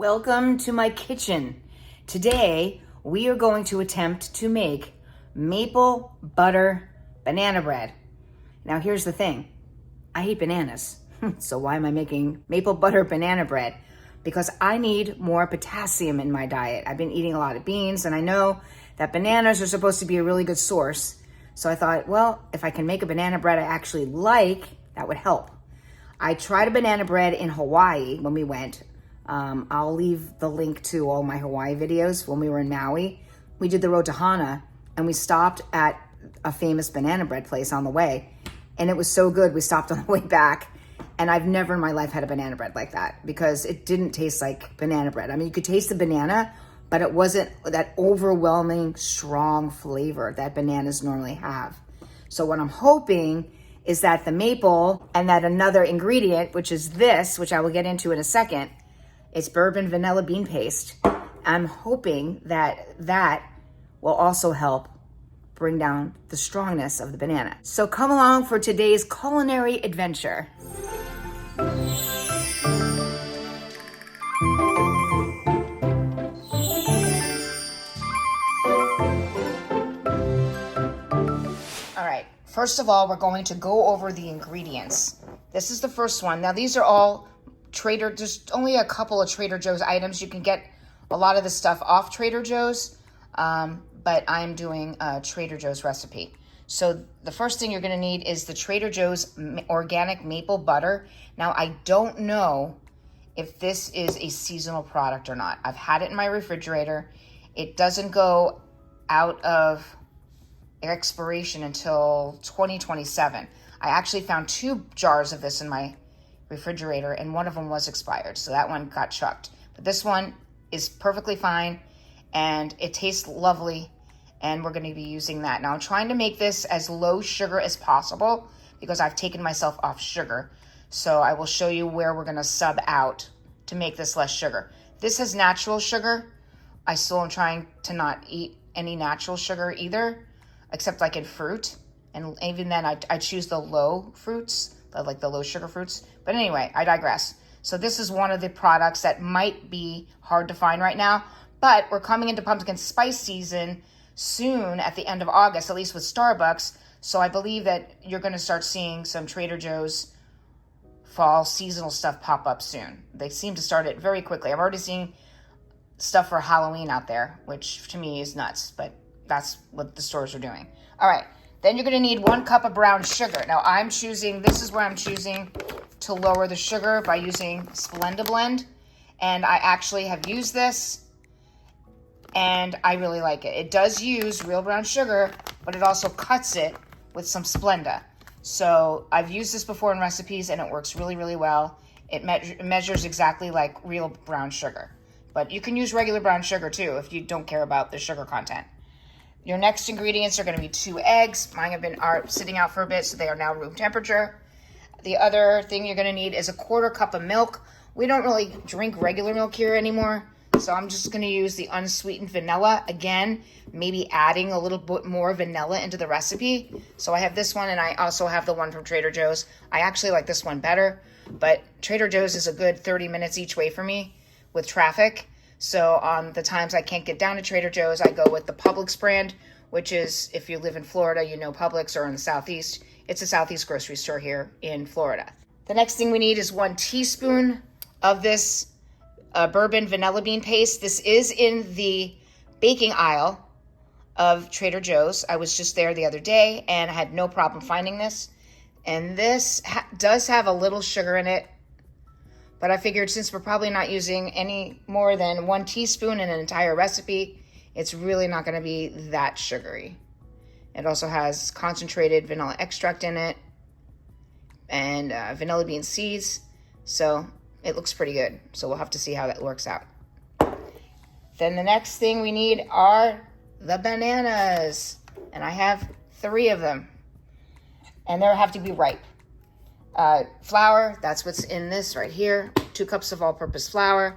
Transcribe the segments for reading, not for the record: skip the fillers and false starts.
Welcome to my kitchen. Today, we are going to attempt to make maple butter banana bread. Now, here's the thing. I hate bananas. So why am I making maple butter banana bread? Because I need more potassium in my diet. I've been eating a lot of beans, and I know that bananas are supposed to be a really good source. So I thought, well, if I can make a banana bread I actually like, that would help. I tried a banana bread in Hawaii when we went. I'll leave the link to all my Hawaii videos when we were in Maui. We did the road to Hana, and we stopped at a famous banana bread place on the way. And it was so good, we stopped on the way back. And I've never in my life had a banana bread like that because it didn't taste like banana bread. I mean, you could taste the banana, but it wasn't that overwhelming, strong flavor that bananas normally have. So what I'm hoping is that the maple and that another ingredient, which is this, which I will get into in a second, it's bourbon vanilla bean paste. I'm hoping that that will also help bring down the strongness of the banana. So come along for today's culinary adventure. All right, first of all, we're going to go over the ingredients. This is the first one. Now, these are all there's only a couple of Trader Joe's items. You can get a lot of the stuff off Trader Joe's, but I'm doing a Trader Joe's recipe. So the first thing you're gonna need is the Trader Joe's organic maple butter. Now, I don't know if this is a seasonal product or not. I've had it in my refrigerator. It doesn't go out of expiration until 2027. I actually found 2 jars of this in my refrigerator, and one of them was expired, so that one got chucked. But this one is perfectly fine, and it tastes lovely, and we're going to be using that. Now, I'm trying to make this as low sugar as possible because I've taken myself off sugar. So I will show you where we're going to sub out to make this less sugar. This has natural sugar. I still am trying to not eat any natural sugar either, except like in fruit. And even then, I choose the low fruits, like the low sugar fruits. But anyway, I digress. So this is one of the products that might be hard to find right now, but we're coming into pumpkin spice season soon at the end of August, at least with Starbucks. So I believe that you're going to start seeing some Trader Joe's fall seasonal stuff pop up soon. They seem to start it very quickly. I'm already seeing stuff for Halloween out there, which to me is nuts, but that's what the stores are doing. All right. Then you're going to need 1 cup of brown sugar. Now this is where I'm choosing to lower the sugar by using Splenda Blend. And I actually have used this and I really like it. It does use real brown sugar, but it also cuts it with some Splenda. So I've used this before in recipes and it works really, really well. It measures exactly like real brown sugar. But you can use regular brown sugar too if you don't care about the sugar content. Your next ingredients are going to be 2 eggs. Mine have been sitting out for a bit, so they are now room temperature. The other thing you're going to need is a 1/4 cup of milk. We don't really drink regular milk here anymore, so I'm just going to use the unsweetened vanilla. Again, maybe adding a little bit more vanilla into the recipe. So I have this one, and I also have the one from Trader Joe's. I actually like this one better, but Trader Joe's is a good 30 minutes each way for me with traffic. So on the times I can't get down to Trader Joe's, I go with the Publix brand, which is, if you live in Florida, you know Publix, or in the Southeast. It's a Southeast grocery store here in Florida. The next thing we need is 1 teaspoon of this bourbon vanilla bean paste. This is in the baking aisle of Trader Joe's. I was just there the other day and I had no problem finding this. And this does have a little sugar in it. But I figured since we're probably not using any more than 1 teaspoon in an entire recipe, it's really not going to be that sugary. It also has concentrated vanilla extract in it and vanilla bean seeds. So it looks pretty good. So we'll have to see how that works out. Then the next thing we need are the bananas. And I have 3 of them. And they have to be ripe. Flour, that's what's in this right here. 2 cups of all-purpose flour.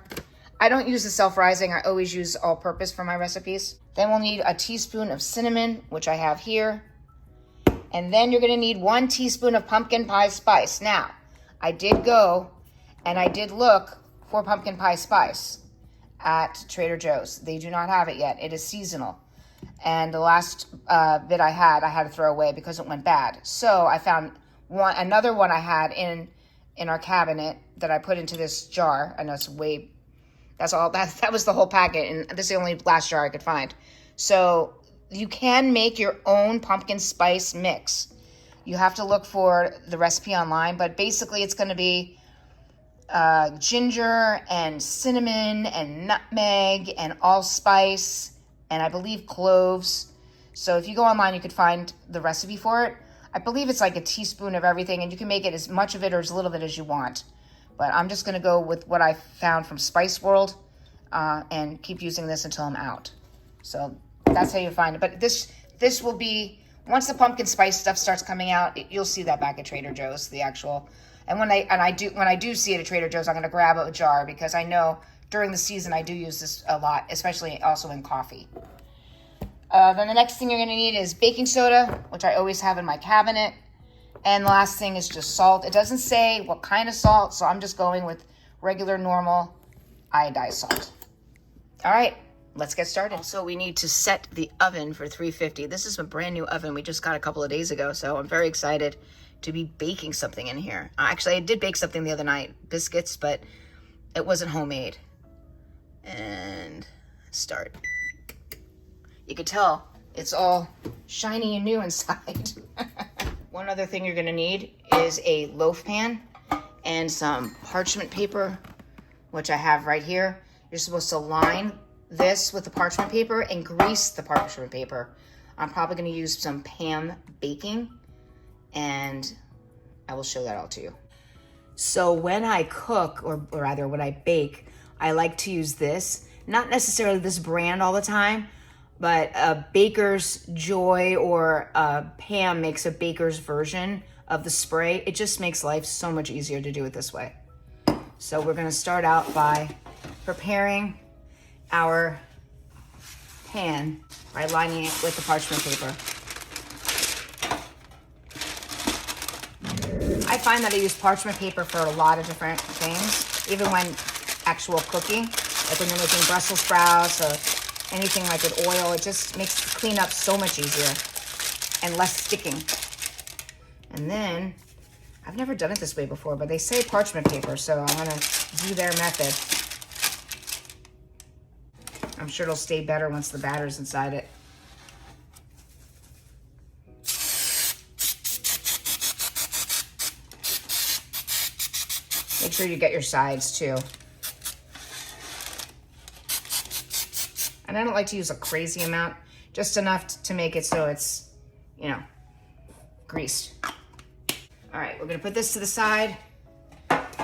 I don't use the self-rising. I always use all-purpose for my recipes. Then we'll need a teaspoon of cinnamon, which I have here. And then you're going to need 1 teaspoon of pumpkin pie spice. Now, I did go and I did look for pumpkin pie spice. at Trader Joe's. They do not have it yet. It is seasonal. And the last bit I had to throw away because it went bad. So I found another one I had in our cabinet that I put into this jar. I know it's that was the whole packet, and this is the only last jar I could find. So you can make your own pumpkin spice mix. You have to look for the recipe online, but basically it's going to be ginger and cinnamon and nutmeg and allspice and I believe cloves. So if you go online, you could find the recipe for it. I believe it's like a teaspoon of everything, and you can make it as much of it or as little of it as you want. But I'm just going to go with what I found from Spice World and keep using this until I'm out. So that's how you find it. But this will be, once the pumpkin spice stuff starts coming out, you'll see that back at Trader Joe's, the actual. And when I do see it at Trader Joe's, I'm going to grab a jar because I know during the season I do use this a lot, especially also in coffee. Then the next thing you're going to need is baking soda, which I always have in my cabinet. And the last thing is just salt. It doesn't say what kind of salt, so I'm just going with regular, normal iodized salt. All right, let's get started. Also, we need to set the oven for 350. This is a brand new oven we just got a couple of days ago, so I'm very excited to be baking something in here. Actually, I did bake something the other night, biscuits, but it wasn't homemade. And start. You can tell it's all shiny and new inside. One other thing you're gonna need is a loaf pan and some parchment paper, which I have right here. You're supposed to line this with the parchment paper and grease the parchment paper. I'm probably gonna use some Pam baking, and I will show that all to you. So when I cook, or rather when I bake, I like to use this, not necessarily this brand all the time, but Baker's Joy or Pam makes a Baker's version of the spray. It just makes life so much easier to do it this way. So we're gonna start out by preparing our pan by lining it with the parchment paper. I find that I use parchment paper for a lot of different things, even when actual cooking, like when you're making Brussels sprouts or anything like with oil. It just makes the cleanup so much easier and less sticking. And then, I've never done it this way before, but they say parchment paper, so I'm gonna do their method. I'm sure it'll stay better once the batter's inside it. Make sure you get your sides too. And I don't like to use a crazy amount, just enough to make it so it's, you know, greased. All right, we're gonna put this to the side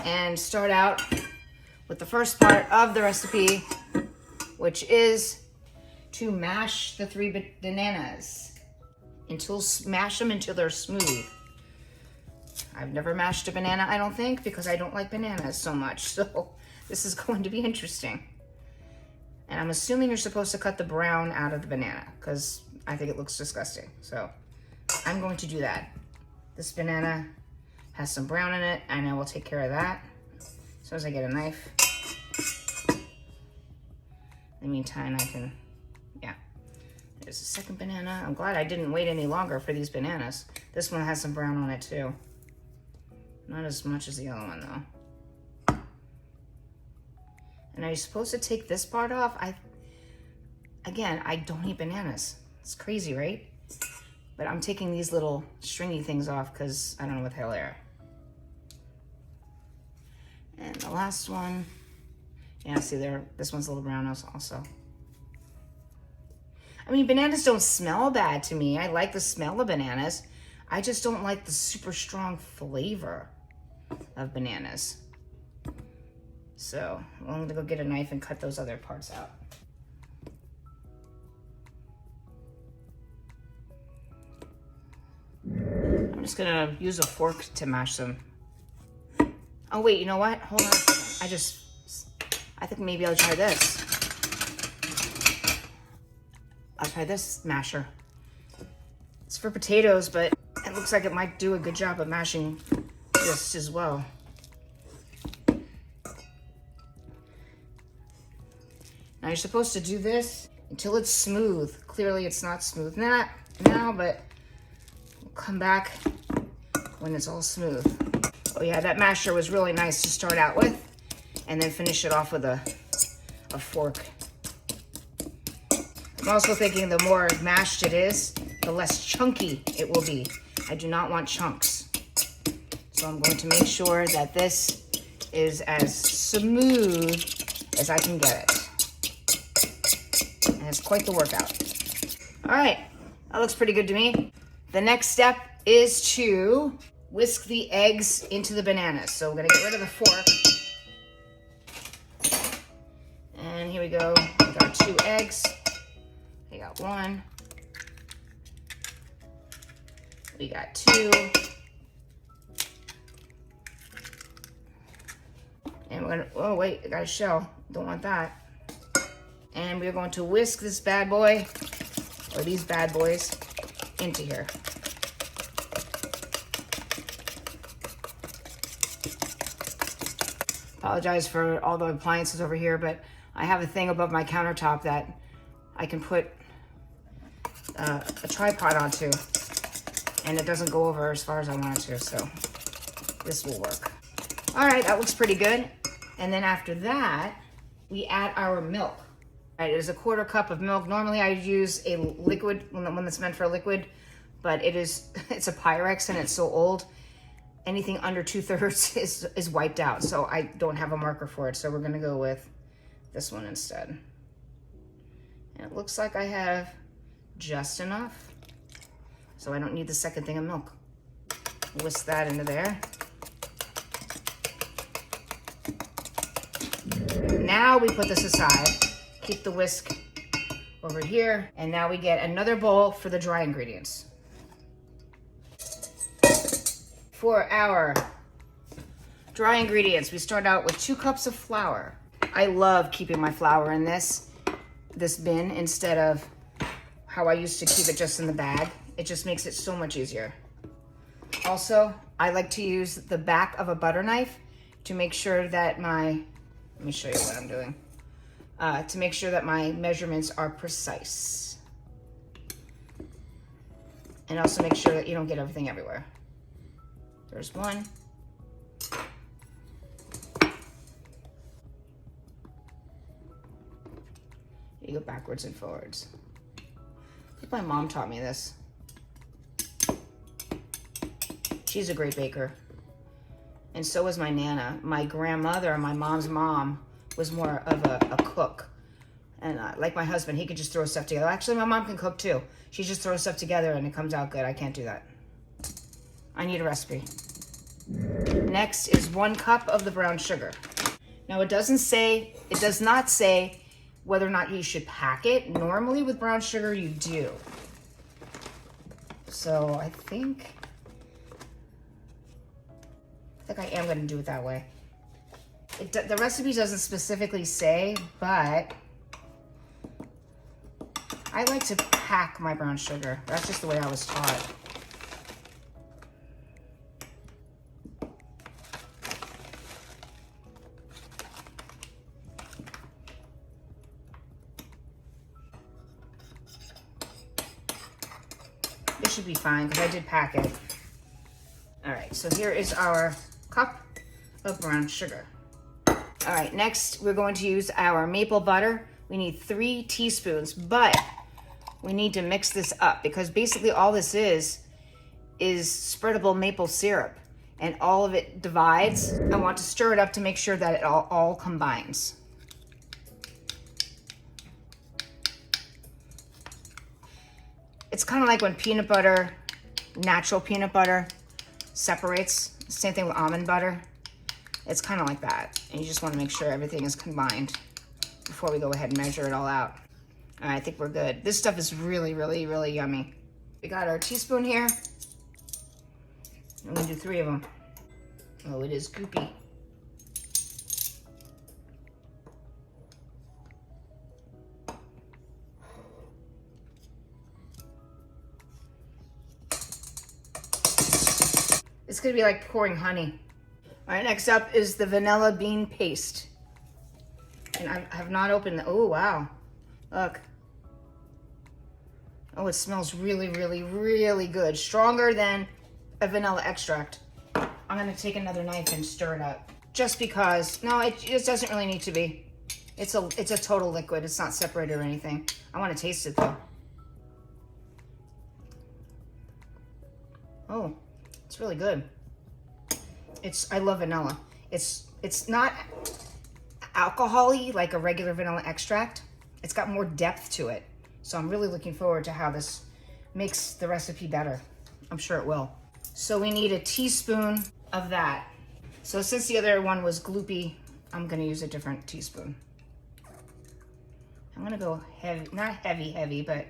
and start out with the first part of the recipe, which is to mash the 3 bananas mash them until they're smooth. I've never mashed a banana, I don't think, because I don't like bananas so much. So this is going to be interesting. And I'm assuming you're supposed to cut the brown out of the banana because I think it looks disgusting. So I'm going to do that. This banana has some brown in it, and I will take care of that as soon as I get a knife. In the meantime, I can, yeah. There's a second banana. I'm glad I didn't wait any longer for these bananas. This one has some brown on it too. Not as much as the other one though. And are you supposed to take this part off? Again, I don't eat bananas. It's crazy, right? But I'm taking these little stringy things off because I don't know what the hell they are. And the last one, yeah, see there, this one's a little brown also. I mean, bananas don't smell bad to me. I like the smell of bananas. I just don't like the super strong flavor of bananas. So I'm gonna go get a knife and cut those other parts out. I'm just gonna use a fork to mash them. Oh wait, you know what? Hold on a second. I think maybe I'll try this. I'll try this masher. It's for potatoes, but it looks like it might do a good job of mashing this as well. Now you're supposed to do this until it's smooth. Clearly it's not smooth now, but we'll come back when it's all smooth. Oh yeah, that masher was really nice to start out with, and then finish it off with a fork. I'm also thinking the more mashed it is, the less chunky it will be. I do not want chunks. So I'm going to make sure that this is as smooth as I can get it. And it's quite the workout. All right, that looks pretty good to me. The next step is to whisk the eggs into the bananas. So we're gonna get rid of the fork. And here we go with our 2 eggs. We got 1. We got 2. And we're gonna, oh wait, I got a shell. Don't want that. And we're going to whisk this bad boy, or these bad boys, into here. Apologize for all the appliances over here, but I have a thing above my countertop that I can put a tripod onto, and it doesn't go over as far as I want it to, so this will work. All right, that looks pretty good. And then after that, we add our milk. All right, it is a 1/4 cup of milk. Normally I use a liquid, one that's meant for a liquid, but it's a Pyrex and it's so old. Anything under 2/3 is wiped out, so I don't have a marker for it. So we're gonna go with this one instead. And it looks like I have just enough, so I don't need the second thing of milk. Whisk that into there. Now we put this aside, keep the whisk over here, and now we get another bowl for the dry ingredients. For our dry ingredients, we start out with 2 cups of flour. I love keeping my flour in this bin instead of how I used to keep it just in the bag. It just makes it so much easier. Also, I like to use the back of a butter knife to make sure that let me show you what I'm doing. To make sure that my measurements are precise. And also make sure that you don't get everything everywhere. There's 1. You go backwards and forwards. I think my mom taught me this. She's a great baker. And so was my Nana. My grandmother, my mom's mom, was more of a cook. And like my husband, he could just throw stuff together. Actually, my mom can cook too. She just throws stuff together and it comes out good. I can't do that. I need a recipe. Next is 1 cup of the brown sugar. Now it does not say whether or not you should pack it. Normally with brown sugar, you do. So I think I am gonna do it that way. The recipe doesn't specifically say, but I like to pack my brown sugar. That's just the way I was taught. This should be fine because I did pack it. All right, so here is our cup of brown sugar. All right, next we're going to use our maple butter. We need 3 teaspoons, but we need to mix this up because basically all this is spreadable maple syrup and all of it divides. I want to stir it up to make sure that it all combines. It's kind of like when peanut butter, natural peanut butter, separates. Same thing with almond butter. It's kind of like that. And you just want to make sure everything is combined before we go ahead and measure it all out. All right, I think we're good. This stuff is really, really, really yummy. We got our teaspoon here. I'm gonna do 3 of them. Oh, it is goopy. It's gonna be like pouring honey. All right, next up is the vanilla bean paste. And I have not opened the, oh wow, look. Oh, it smells really, really, really good. Stronger than a vanilla extract. I'm gonna take another knife and stir it up. Just because, no, it doesn't really need to be. It's a total liquid. It's not separated or anything. I wanna taste it though. Oh, it's really good. I love vanilla. It's not alcohol-y like a regular vanilla extract. It's got more depth to it. So I'm really looking forward to how this makes the recipe better. I'm sure it will. So we need a teaspoon of that. So since the other one was gloopy, I'm gonna use a different teaspoon. I'm gonna go heavy, not heavy, but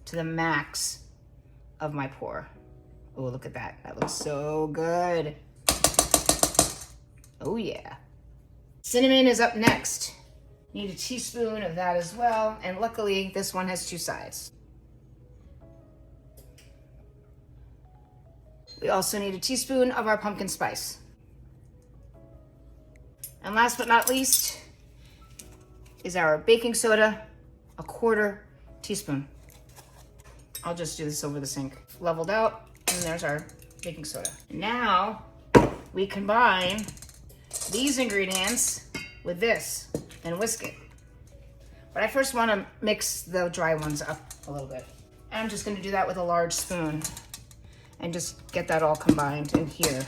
to the max of my pour. Oh, look at that. That looks so good. Oh yeah. Cinnamon is up next. Need a teaspoon of that as well. And luckily, this one has 2 sides. We also need a teaspoon of our pumpkin spice. And last but not least is our baking soda, a 1/4 teaspoon. I'll just do this over the sink. Leveled out, and there's our baking soda. Now we combine these ingredients with this and whisk it. But I first want to mix the dry ones up a little bit. And I'm just going to do that with a large spoon and just get that all combined in here.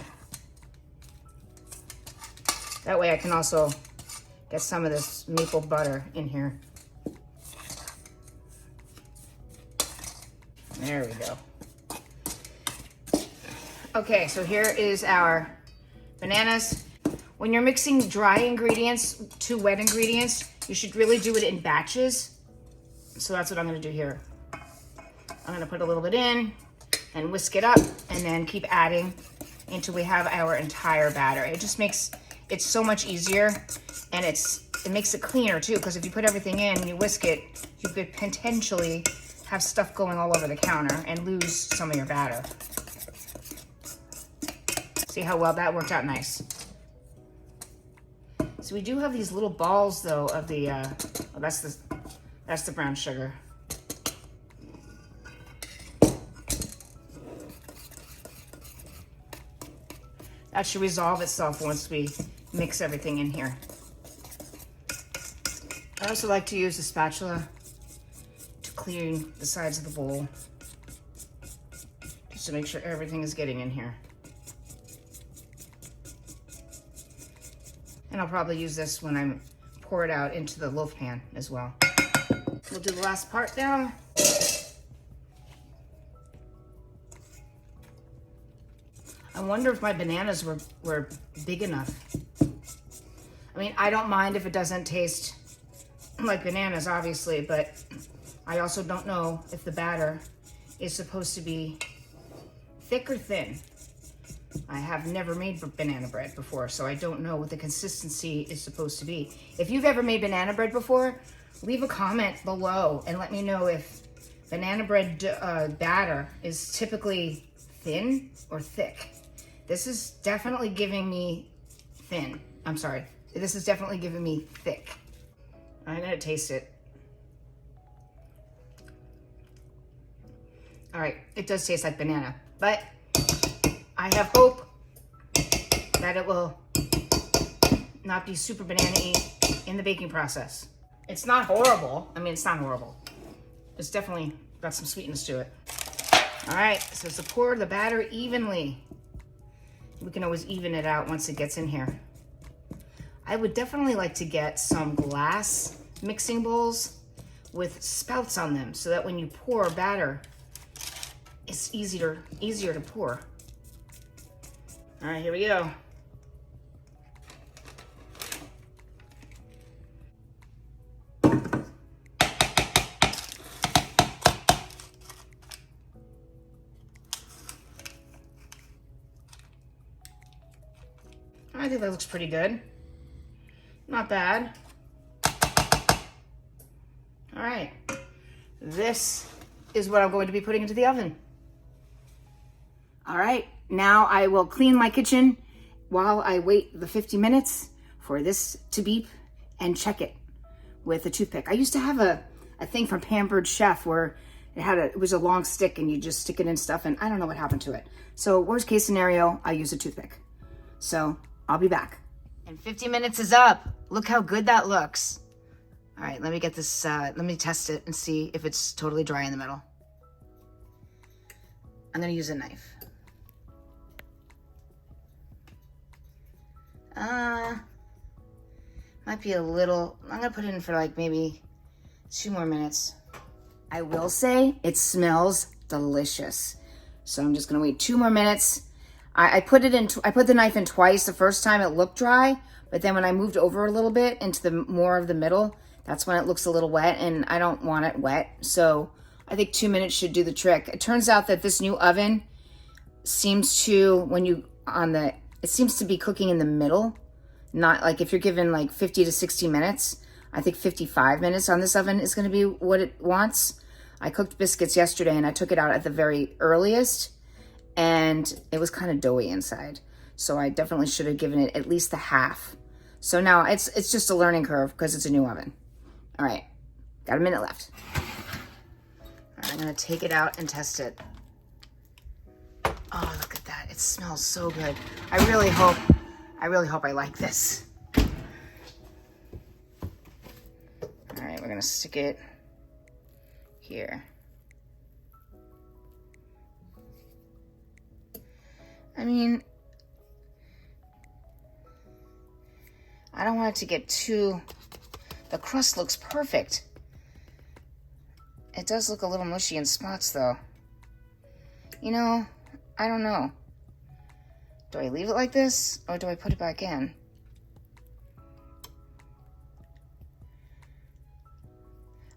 That way I can also get some of this maple butter in here. There we go. Okay, so here is our bananas. When you're mixing dry ingredients to wet ingredients, you should really do it in batches. So that's what I'm gonna do here. I'm gonna put a little bit in and whisk it up and then keep adding until we have our entire batter. It just makes it so much easier, and it makes it cleaner too, because if you put everything in and you whisk it, you could potentially have stuff going all over the counter and lose some of your batter. See how well that worked out nice. So we do have these little balls though of the, oh, that's the brown sugar. That should resolve itself once we mix everything in here. I also like to use a spatula to clean the sides of the bowl, just to make sure everything is getting in here. And I'll probably use this when I pour it out into the loaf pan as well. We'll do the last part now. I wonder if my bananas were big enough. I mean, I don't mind if it doesn't taste like bananas, obviously, but I also don't know if the batter is supposed to be thick or thin. I have never made banana bread before, so I don't know what the consistency is supposed to be. If you've ever made banana bread before, leave a comment below and let me know if banana bread batter is typically thin or thick. This is definitely giving me thin. I'm sorry. This is definitely giving me thick. I'm gonna taste it. All right, it does taste like banana, but I have hope that it will not be super banana-y in the baking process. It's not horrible. I mean, it's not horrible. It's definitely got some sweetness to it. All right, so to pour the batter evenly. We can always even it out once it gets in here. I would definitely like to get some glass mixing bowls with spouts on them so that when you pour batter, it's easier to pour. All right, here we go. I think that looks pretty good. Not bad. All right, this is what I'm going to be putting into the oven. All right, now I will clean my kitchen while I wait the 50 minutes for this to beep and check it. with a toothpick. I used to have a thing from Pampered Chef where it was a long stick and you just stick it in stuff, and I don't know what happened to it. So worst case scenario, I use a toothpick. So I'll be back. And 50 minutes is up. Look how good that looks. All right, let me get this, let me test it and see if it's totally dry in the middle. I'm gonna use a knife. Might be a little, I'm gonna put it in for like maybe 2 more minutes. I will say it smells delicious. So I'm just gonna wait 2 more minutes. I put the knife in twice. The first time it looked dry, but then when I moved over a little bit into the more of the middle, that's when it looks a little wet, and I don't want it wet. So I think 2 minutes should do the trick. It turns out that this new oven seems to, it seems to be cooking in the middle. Not like if you're given like 50 to 60 minutes, I think 55 minutes on this oven is going to be what it wants. I cooked biscuits yesterday and I took it out at the very earliest and it was kind of doughy inside. So I definitely should have given it at least the half. So now it's just a learning curve because it's a new oven. All right, got a minute left. All right, I'm going to take it out and test it. Oh, look at that. It smells so good. I really hope I like this. All right, we're gonna stick it here. I mean, I don't want it to get too, the crust looks perfect. It does look a little mushy in spots though. You know, I don't know. Do I leave it like this or do I put it back in?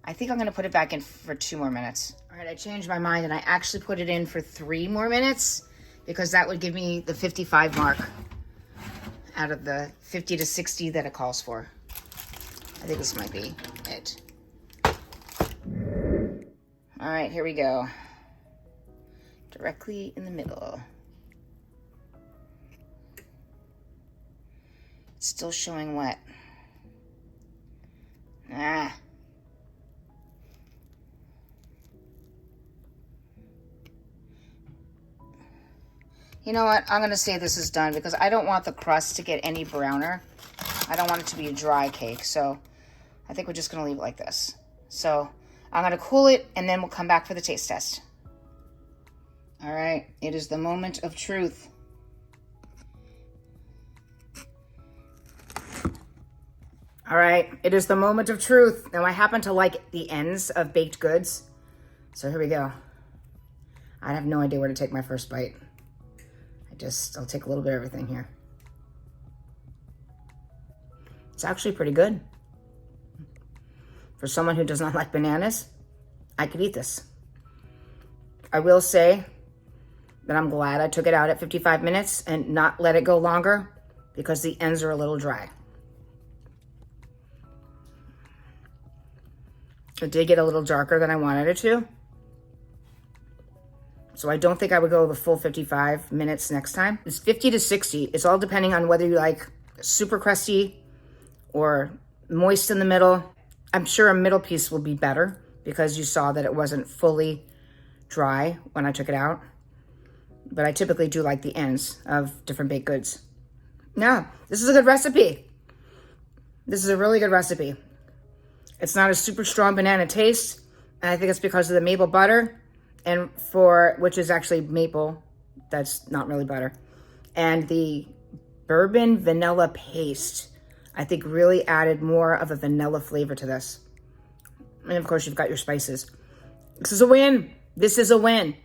I think I'm gonna put it back in for 2 more minutes. All right, I changed my mind and I actually put it in for 3 more minutes because that would give me the 55 mark out of the 50 to 60 that it calls for. I think this might be it. All right, here we go. Directly in the middle. It's still showing wet. You know what? I'm going to say this is done because I don't want the crust to get any browner. I don't want it to be a dry cake. So I think we're just going to leave it like this. So I'm going to cool it and then we'll come back for the taste test. All right. It is the moment of truth. All right. It is the moment of truth. Now I happen to like the ends of baked goods. So here we go. I have no idea where to take my first bite. I'll take a little bit of everything here. It's actually pretty good. For someone who does not like bananas, I could eat this. I will say that I'm glad I took it out at 55 minutes and not let it go longer because the ends are a little dry. It did get a little darker than I wanted it to. So I don't think I would go the full 55 minutes next time. It's 50 to 60. It's all depending on whether you like super crusty or moist in the middle. I'm sure a middle piece will be better because you saw that it wasn't fully dry when I took it out. But I typically do like the ends of different baked goods. Yeah, this is a good recipe. This is a really good recipe. It's not a super strong banana taste. And I think it's because of the maple butter. And which is actually maple, that's not really butter. And the bourbon vanilla paste, I think really added more of a vanilla flavor to this. And of course you've got your spices. This is a win. This is a win.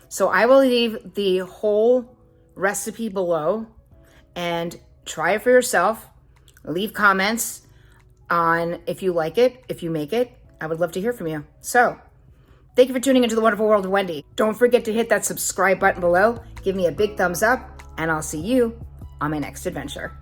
So I will leave the whole recipe below and try it for yourself. Leave comments on if you like it, if you make it. I would love to hear from you. So, thank you for tuning into The Wonderful World of Wendy. Don't forget to hit that subscribe button below. Give me a big thumbs up, and I'll see you on my next adventure.